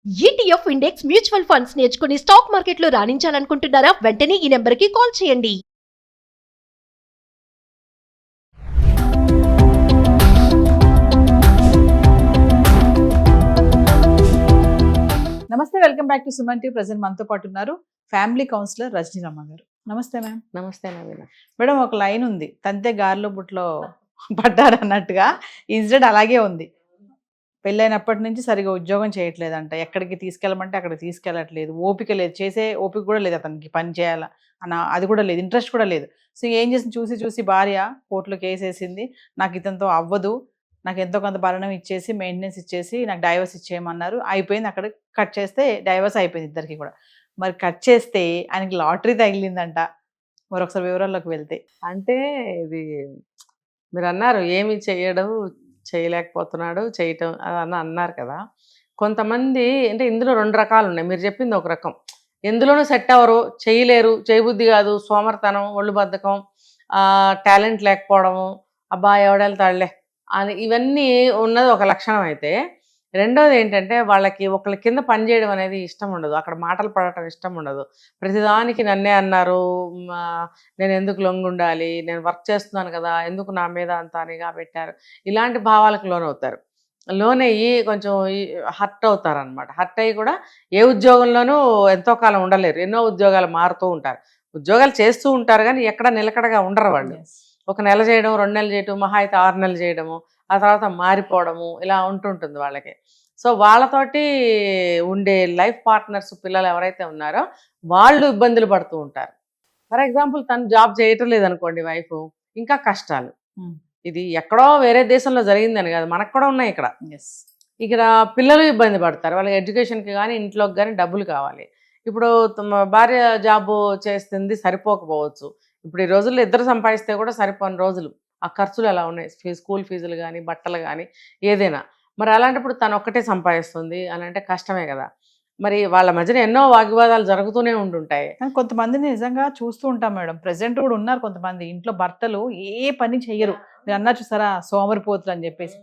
ETF index mutual funds నేర్చుకుని stock మార్కెట్లో రాణించాలనుకుంటున్నారా? వెంటనే ఈ నెంబర్కి కాల్ చేయండి. నమస్తే, welcome back to Suman TV. Present మనతో పాటు ఉన్నారు ఫ్యామిలీ కౌన్సిలర్ రజనీ రమ్మ గారు. నమస్తే మ్యామ్. నమస్తే నవీన. మేడం, ఒక లైన్ ఉంది, తంతే గారెలో బుట్లో పడ్డారు అన్నట్టుగా ఇన్సిడెంట్ అలాగే ఉంది. పెళ్ళైనప్పటి నుంచి సరిగా ఉద్యోగం చేయట్లేదంట, ఎక్కడికి తీసుకెళ్ళమంటే అక్కడికి తీసుకెళ్ళట్లేదు, ఓపిక లేదు, చేసే ఓపిక కూడా లేదు అతనికి, పని చేయాలా అన్న అది కూడా లేదు, ఇంట్రెస్ట్ కూడా లేదు. సో ఏం చేసింది, చూసి చూసి భార్య కోర్టులో కేసు వేసింది, నాకు ఇతనితో అవ్వదు, నాకు ఎంతో కొంత భరణం ఇచ్చేసి మెయింటెనెన్స్ ఇచ్చేసి నాకు డైవర్స్ ఇచ్చేయమన్నారు. అయిపోయింది, అక్కడ కట్ చేస్తే డైవర్స్ అయిపోయింది ఇద్దరికి కూడా. మరి కట్ చేస్తే ఆయనకి లాటరీ తగిలిందంట. మరొకసారి వివరాల్లోకి వెళ్తే, అంటే ఇది మీరు అన్నారు ఏమి చేయడం చేయలేకపోతున్నాడు చేయటం అని అన్నారు కదా. కొంతమంది అంటే ఇందులో రెండు రకాలు ఉన్నాయి. మీరు చెప్పింది ఒక రకం, ఎందులోనూ సెట్ అవ్వరు, చేయలేరు, చేయబుద్ధి కాదు, సోమర్తనం, ఒళ్ళు బద్ధకం, టాలెంట్ లేకపోవడము, అబ్బా ఎవడెళ్తాడులే అని ఇవన్నీ ఉన్నది ఒక లక్షణం. అయితే రెండోది ఏంటంటే వాళ్ళకి ఒకళ్ళ కింద పనిచేయడం అనేది ఇష్టం ఉండదు, అక్కడ మాటలు పడటం ఇష్టం ఉండదు, ప్రతిదానికి నన్నే అన్నారు, నేను ఎందుకు లొంగుండాలి, నేను వర్క్ చేస్తున్నాను కదా, ఎందుకు నా మీద అంత అనిగా పెట్టారు, ఇలాంటి భావాలకు లోనవుతారు. లోనయ్యి కొంచెం హర్ట్ అవుతారు అనమాట. హర్ట్ అయ్యి కూడా ఏ ఉద్యోగంలోనూ ఎంతో కాలం ఉండలేరు, ఎన్నో ఉద్యోగాలు మారుతూ ఉంటారు, ఉద్యోగాలు చేస్తూ ఉంటారు కానీ ఎక్కడ నిలకడగా ఉండరు వాళ్ళు. ఒక నెల చేయడం, 2 నెలలు చేయడం, మహా అయితే 6 నెలలు చేయడము, ఆ తర్వాత మారిపోవడము, ఇలా ఉంటుంటుంది వాళ్ళకి. సో వాళ్ళతోటి ఉండే లైఫ్ పార్ట్నర్స్ పిల్లలు ఎవరైతే ఉన్నారో వాళ్ళు ఇబ్బందులు పడుతూ ఉంటారు. ఫర్ ఎగ్జాంపుల్ తను జాబ్ చేయటం లేదనుకోండి వైఫ్, ఇంకా కష్టాలు. ఇది ఎక్కడో వేరే దేశంలో జరిగిందని కాదు, మనకు కూడా ఉన్నాయి ఇక్కడ. ఇక్కడ పిల్లలు ఇబ్బంది పడతారు, వాళ్ళకి ఎడ్యుకేషన్కి కానీ ఇంట్లోకి కానీ డబ్బులు కావాలి. ఇప్పుడు భార్య జాబ్ చేస్తుంది సరిపోకపోవచ్చు, ఇప్పుడు ఈ రోజుల్లో ఇద్దరు సంపాదిస్తే కూడా సరిపోని రోజులు, ఆ ఖర్చులు అలా ఉన్నాయి, స్కూల్ ఫీజులు కానీ బట్టలు కానీ ఏదైనా. మరి అలాంటప్పుడు తను ఒక్కటే సంపాదిస్తుంది అని అంటే కష్టమే కదా. మరి వాళ్ళ మధ్యన ఎన్నో వాగ్వివాదాలు జరుగుతూనే ఉంటుంటాయి. కొంతమందిని నిజంగా చూస్తూ ఉంటాం మేడం, ప్రెసెంట్ కూడా ఉన్నారు కొంతమంది ఇంట్లో భర్తలు ఏ పని చెయ్యరు. మీరు అన్నారు చూసారా, సోమరిపోతులు అని చెప్పేసి,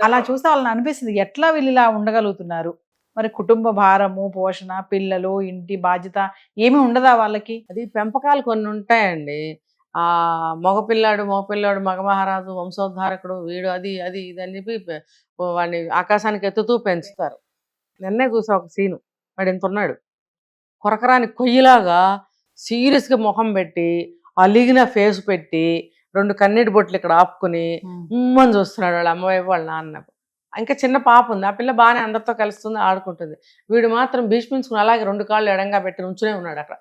అలా చూస్తే వాళ్ళని అనిపిస్తుంది ఎట్లా వీళ్ళు ఇలా ఉండగలుగుతున్నారు. మరి కుటుంబ భారము, పోషణ, పిల్లలు, ఇంటి బాధ్యత ఏమీ ఉండదా వాళ్ళకి? అది పెంపకాలు కొన్ని ఉంటాయండి. మగపిల్లాడు మగమహారాజు, వంశోద్ధారకుడు, వీడు అది అది ఇది అని చెప్పి వాడిని ఆకాశానికి ఎత్తుతూ పెంచుతారు. నిన్నే చూసా ఒక సీను, వాడు ఎంత ఉన్నాడు, కొరకరాని కొయ్యిలాగా సీరియస్గా మొహం పెట్టి, అలిగిన ఫేస్ పెట్టి, 2 కన్నీటి బొట్లు ఇక్కడ ఆపుకుని ఉమ్మని చూస్తున్నాడు వాళ్ళ అమ్మవైపు వాళ్ళ నాన్న. ఇంకా చిన్న పాప ఉంది, ఆ పిల్ల బాగానే అందరితో కలుస్తుంది, ఆడుకుంటుంది. వీడు మాత్రం భీష్మించుకుని అలాగే 2 కాళ్ళు ఎడంగా పెట్టి ఉంచునే ఉన్నాడు. అక్కడ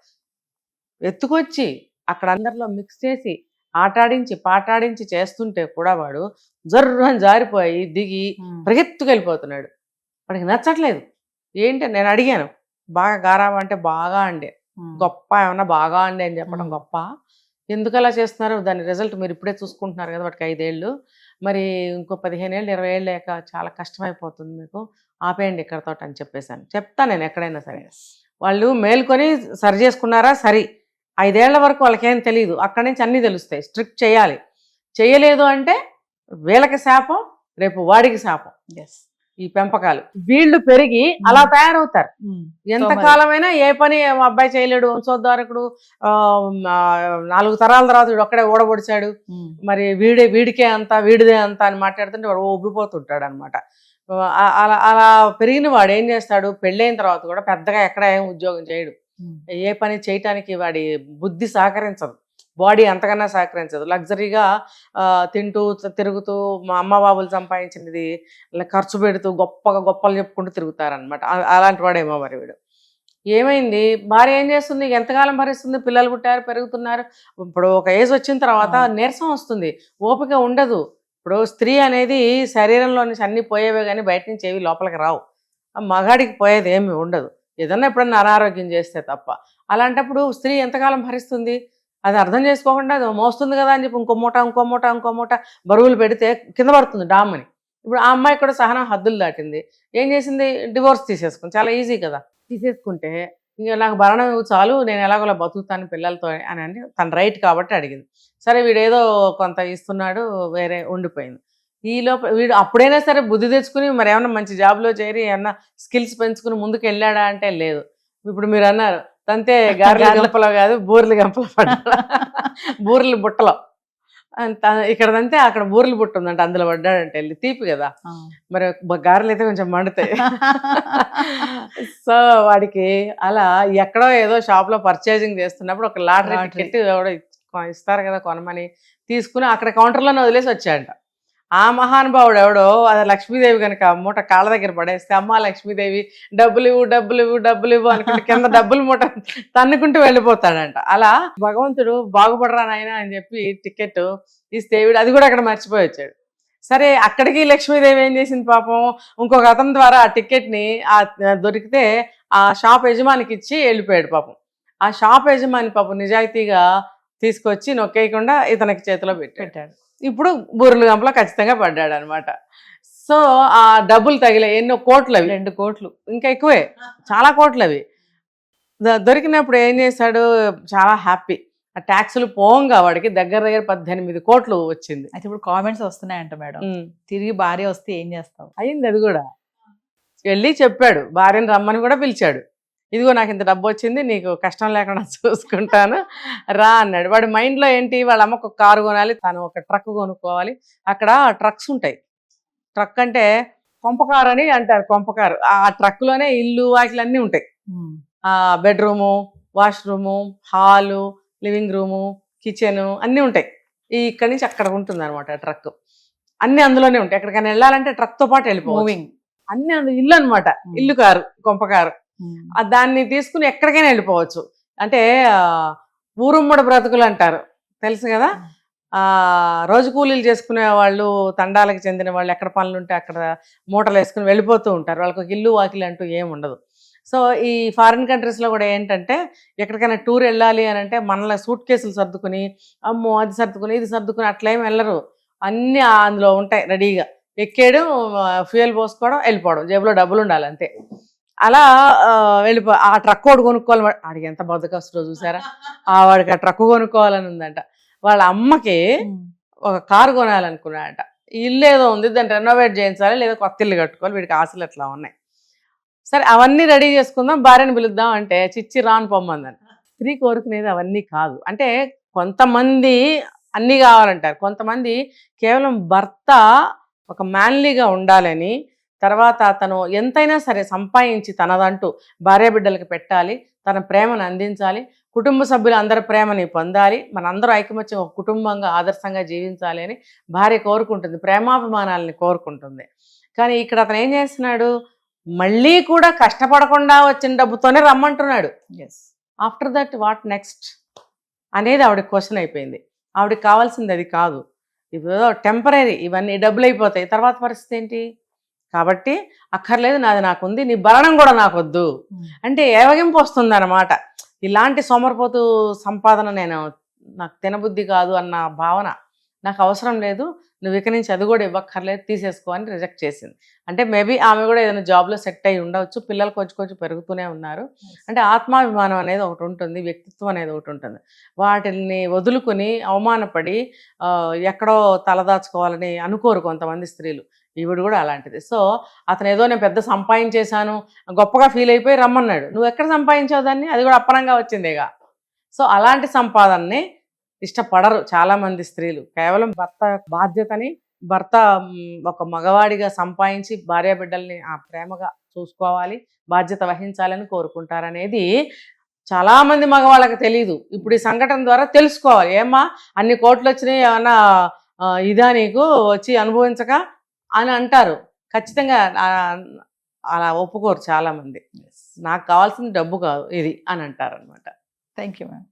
ఎత్తుకొచ్చి అక్కడ అందరిలో మిక్స్ చేసి ఆటాడించి పాటాడించి చేస్తుంటే కూడా వాడు జర్రని జారిపోయి దిగి పరిగెత్తుకెళ్ళిపోతున్నాడు. వాడికి నచ్చట్లేదు. ఏంటి నేను అడిగాను, బాగా గారాబం అంటే బాగా అండే, గొప్ప ఏమన్నా బాగా అండే అని చెప్పడం గొప్ప, ఎందుకు అలా చేస్తున్నారు, దాని రిజల్ట్ మీరు ఇప్పుడే చూసుకుంటున్నారు కదా, వాటికి 5 ఏళ్ళు, మరి ఇంకో 15 ఏళ్ళు 20 ఏళ్ళు లేక చాలా కష్టమైపోతుంది, మీకు ఆపేయండి ఇక్కడతో అని చెప్పేశాను. చెప్తాను నేను ఎక్కడైనా సరే. వాళ్ళు మేల్కొని సరి చేసుకున్నారా సరి, 5 ఏళ్ల వరకు వాళ్ళకేం తెలియదు, అక్కడి నుంచి అన్నీ తెలుస్తాయి. స్ట్రిక్ట్ చేయాలి, చేయలేదు అంటే వీళ్ళకి శాపం, రేపు వాడికి శాపం. ఈ పెంపకాలు వీళ్ళు పెరిగి అలా తయారవుతారు. ఎంతకాలమైనా ఏ పని అబ్బాయి చేయలేడు, వంశోద్ధారకుడు, 4 తరాల తర్వాత వీడు ఒక్కడే ఓడబొడిచాడు, మరి వీడికే అంత వీడిదే అంత అని మాట్లాడుతుంటే వాడు ఉబ్బిపోతుంటాడు అనమాట. అలా అలా పెరిగిన వాడు ఏం చేస్తాడు, పెళ్ళైన తర్వాత కూడా పెద్దగా ఎక్కడ ఏం ఉద్యోగం చేయడు, ఏ పని చేయటానికి వాడి బుద్ధి సహకరించదు, బాడీ అంతకన్నా సహకరించదు. లగ్జరీగా తింటూ తిరుగుతూ మా అమ్మ బాబులు సంపాదించినది ఖర్చు పెడుతూ గొప్పలు చెప్పుకుంటూ తిరుగుతారనమాట. అలాంటి వాడేమో మరి వీడు. ఏమైంది, భార్య ఏం చేస్తుంది, ఎంతకాలం భరిస్తుంది, పిల్లలు పుట్టారు పెరుగుతున్నారు. ఇప్పుడు ఒక ఏజ్ వచ్చిన తర్వాత నీరసం వస్తుంది, ఓపిక ఉండదు. ఇప్పుడు స్త్రీ అనేది శరీరంలో నుంచి అన్నీ పోయేవే కానీ బయట నుంచి ఏవి లోపలికి రావు. మగాడికి పోయేది ఏమి ఉండదు, ఏదన్నా ఎప్పుడన్నా అనారోగ్యం చేస్తే తప్ప. అలాంటప్పుడు స్త్రీ ఎంతకాలం భరిస్తుంది, అది అర్థం చేసుకోకుండా అది మోస్తుంది కదా అని చెప్పి ఇంకో మూట బరువులు పెడితే కింద పడుతుంది డామ్మని. ఇప్పుడు ఆ అమ్మాయి కూడా సహనం హద్దులు దాటింది, ఏం చేసింది, డివోర్స్ తీసేసుకుంది. చాలా ఈజీ కదా, తీసేసుకుంటే ఇంకా నాకు భరణం చాలు, నేను ఎలాగోలా బతుకుతాను పిల్లలతో అని అంటే తన రైట్ కాబట్టి అడిగింది. సరే వీడేదో కొంత ఇస్తున్నాడు, వేరే ఉండిపోయింది. ఈ లోపల వీడు అప్పుడైనా సరే బుద్ధి తెచ్చుకుని మరి ఏమన్నా మంచి జాబ్లో చేరి ఏమన్నా స్కిల్స్ పెంచుకుని ముందుకు వెళ్ళాడా అంటే లేదు. ఇప్పుడు మీరు అన్నారు తంతే గారెల గంపలో కాదు బూరెల గంపలో పడ్డా, బూరెల బుట్టలో. ఇక్కడదంతే అక్కడ బూరెల బుట్ట ఉందంట, అందులో పడ్డాడంటే వెళ్ళి. తీపి కదా మరి, గారెలు అయితే కొంచెం మండుతాయి. సో వాడికి అలా ఎక్కడో ఏదో షాప్లో పర్చేజింగ్ చేస్తున్నప్పుడు ఒక లాటరీ టికెట్ ఎవడో ఇస్తారు కదా కొనమని తీసుకుని అక్కడ కౌంటర్లోనే వదిలేసి వచ్చాడంట. ఆ మహానుభావుడు ఎవడో అది లక్ష్మీదేవి కనుక మూట కాళ్ళ దగ్గర పడేస్తే, అమ్మ లక్ష్మీదేవి డబ్బులు ఇవ్వు డబ్బులు ఇవ్వు డబ్బులు ఇవ్వు అనుకుంటే కింద డబ్బులు మూట తన్నుకుంటూ వెళ్ళిపోతాడంట. అలా భగవంతుడు బాగుపడరా నాయన అని చెప్పి టికెట్ ఇస్తే వీడు అది కూడా అక్కడ మర్చిపోయి వచ్చాడు. సరే అక్కడికి లక్ష్మీదేవి ఏం చేసింది పాపం, ఇంకొక అతని ద్వారా ఆ టికెట్ని దొరికితే ఆ షాప్ యజమానికి ఇచ్చి వెళ్ళిపోయాడు పాపం. ఆ షాప్ యజమాని పాపం నిజాయితీగా తీసుకొచ్చి నొక్కేయకుండా ఇతనికి చేతిలో పెట్టాడు. ఇప్పుడు బూరెల గంపలో ఖచ్చితంగా పడ్డాడు అనమాట. సో ఆ డబ్బులు తగిలే ఎన్నో కోట్లు, అవి 2 కోట్లు ఇంకా ఎక్కువే, చాలా కోట్లు అవి. దొరికినప్పుడు ఏం చేశాడు, చాలా హ్యాపీ. ఆ ట్యాక్సులు పోంగా వాడికి దగ్గర 18 కోట్లు వచ్చింది. అయితే ఇప్పుడు కామెంట్స్ వస్తున్నాయంట మేడం, తిరిగి భార్య వస్తే ఏం చేస్తావు? అయింది అది కూడా. వెళ్ళి చెప్పాడు, భార్యను రమ్మని కూడా పిలిచాడు. ఇదిగో నాకు ఇంత డబ్బు వచ్చింది, నీకు కష్టం లేకుండా చూసుకుంటాను రా అన్నాడు. వాడి మైండ్లో ఏంటి, వాళ్ళ అమ్మకు ఒక కారు కొనాలి, తను ఒక ట్రక్ కొనుక్కోవాలి. అక్కడ ట్రక్స్ ఉంటాయి. ట్రక్ అంటే కొంపకారు అని అంటారు, కొంపకారు. ఆ ట్రక్లోనే ఇల్లు వాకిలన్నీ ఉంటాయి. ఆ bedroom, washroom, hall, living room, kitchen అన్నీ ఉంటాయి. ఇక్కడి నుంచి అక్కడ ఉంటుంది అనమాట ట్రక్. అన్నీ అందులోనే ఉంటాయి. ఎక్కడికైనా వెళ్ళాలంటే ట్రక్తో పాటు వెళ్ళిపోవాలి. అన్నీ ఇల్లు అనమాట, ఇల్లు కారు, కొంపకారు. దాన్ని తీసుకుని ఎక్కడికైనా వెళ్ళిపోవచ్చు. అంటే ఊరుమ్మడి బ్రతుకులు అంటారు, తెలుసు కదా. రోజు కూలీలు చేసుకునే వాళ్ళు, తండాలకు చెందిన వాళ్ళు ఎక్కడ పనులు ఉంటే అక్కడ మూటలు వేసుకుని వెళ్ళిపోతూ ఉంటారు. వాళ్ళకి ఒక ఇల్లు వాకిలి అంటూ ఏమి ఉండదు. సో ఈ ఫారిన్ కంట్రీస్లో కూడా ఏంటంటే ఎక్కడికైనా టూర్ వెళ్ళాలి అని అంటే మనలో సూట్ కేసులు సర్దుకుని, అమ్మో అది సర్దుకుని ఇది సర్దుకుని అట్లేం వెళ్ళరు. అన్నీ అందులో ఉంటాయి రెడీగా. ఎక్కేయడం, ఫ్యూయల్ పోసుకోవడం, వెళ్ళిపోవడం, జేబులో డబ్బులు ఉండాలి అంతే. అలా ఆ ట్రక్ ఒకటి కొనుక్కోవాలి. వాడికి ఎంత బద్దకస్తులో చూసారా, వాడికి ఆ ట్రక్ కొనుక్కోవాలని ఉందంట. వాళ్ళ అమ్మకి ఒక కారు కొనాలనుకున్నాడంట. ఇల్లు ఏదో ఉంది, దాన్ని రెనోవేట్ చేయించాలి, లేదా కొత్త ఇల్లు కట్టుకోవాలి. వీడికి ఆశలు ఎట్లా ఉన్నాయి. సరే అవన్నీ రెడీ చేసుకుందాం, భార్యను పిలుద్దాం అంటే చిచ్చి రాను పొమ్మందని. స్త్రీ కోరుకునేది అవన్నీ కాదు. అంటే కొంతమంది అన్నీ కావాలంటారు, కొంతమంది కేవలం భర్త ఒక మ్యాన్లీగా ఉండాలని, తర్వాత తను ఎంతైనా సరే సంపాదించి తనదంటూ భార్య బిడ్డలకి పెట్టాలి, తన ప్రేమను అందించాలి, కుటుంబ సభ్యులు అందరి ప్రేమని పొందాలి, మనందరూ ఐకమత్యం ఒక కుటుంబంగా ఆదర్శంగా జీవించాలి అని భార్య కోరుకుంటుంది, ప్రేమాభిమానాలని కోరుకుంటుంది. కానీ ఇక్కడ అతను ఏం చేస్తున్నాడు, మళ్ళీ కూడా కష్టపడకుండా వచ్చిన డబ్బుతోనే రమ్మంటున్నాడు. ఆఫ్టర్ దట్ వాట్ నెక్స్ట్ అనేది ఆవిడకి క్వశ్చన్ అయిపోయింది. ఆవిడకి కావాల్సింది అది కాదు, ఇదేదో టెంపరీ, ఇవన్నీ డబ్బులు అయిపోతాయి, తర్వాత పరిస్థితి ఏంటి. కాబట్టి అక్కర్లేదు, నాది నాకుంది, నీ భరణం కూడా నాకొద్దు అంటే ఏవగింపు వస్తుంది అనమాట. ఇలాంటి సోమరిపోతు సంపాదన నాకు తినబుద్ధి కాదు అన్న భావన, నాకు అవసరం లేదు, నువ్వు ఇక నుంచి అది కూడా ఇవ్వక్కర్లేదు, తీసేసుకో అని రిజెక్ట్ చేసింది. అంటే మేబీ ఆమె కూడా ఏదైనా జాబ్లో సెట్ అయ్యి ఉండవచ్చు, పిల్లలు కొంచెం పెరుగుతూనే ఉన్నారు. అంటే ఆత్మాభిమానం అనేది ఒకటి ఉంటుంది, వ్యక్తిత్వం అనేది ఒకటి ఉంటుంది. వాటిని వదులుకొని అవమానపడి ఎక్కడో తలదాచుకోవాలని అనుకోరు కొంతమంది స్త్రీలు. ఈవిడ కూడా అలాంటిది. సో అతను ఏదో నేను పెద్ద సంపాదించేశాను గొప్పగా ఫీల్ అయిపోయి రమ్మన్నాడు. నువ్వు ఎక్కడ సంపాదించావు దాన్ని, అది కూడా అప్పనంగా వచ్చిందేగా. సో అలాంటి సంపాదనని ఇష్టపడరు చాలామంది స్త్రీలు. కేవలం భర్త బాధ్యతని, భర్త ఒక మగవాడిగా సంపాదించి భార్య బిడ్డల్ని ఆ ప్రేమగా చూసుకోవాలి, బాధ్యత వహించాలని కోరుకుంటారనేది చాలామంది మగవాళ్ళకి తెలియదు. ఇప్పుడు ఈ సంఘటన ద్వారా తెలుసుకోవాలి. ఏమ్మా అన్ని కోట్లు వచ్చినాయి, ఏమన్నా ఇదా నీకు వచ్చి అనుభవించక అని అంటారు. ఖచ్చితంగా అలా ఒప్పుకోరు చాలామంది. నాకు కావాల్సిన డబ్బు కాదు ఇది అని అంటారు అనమాట. Thank you ma'am.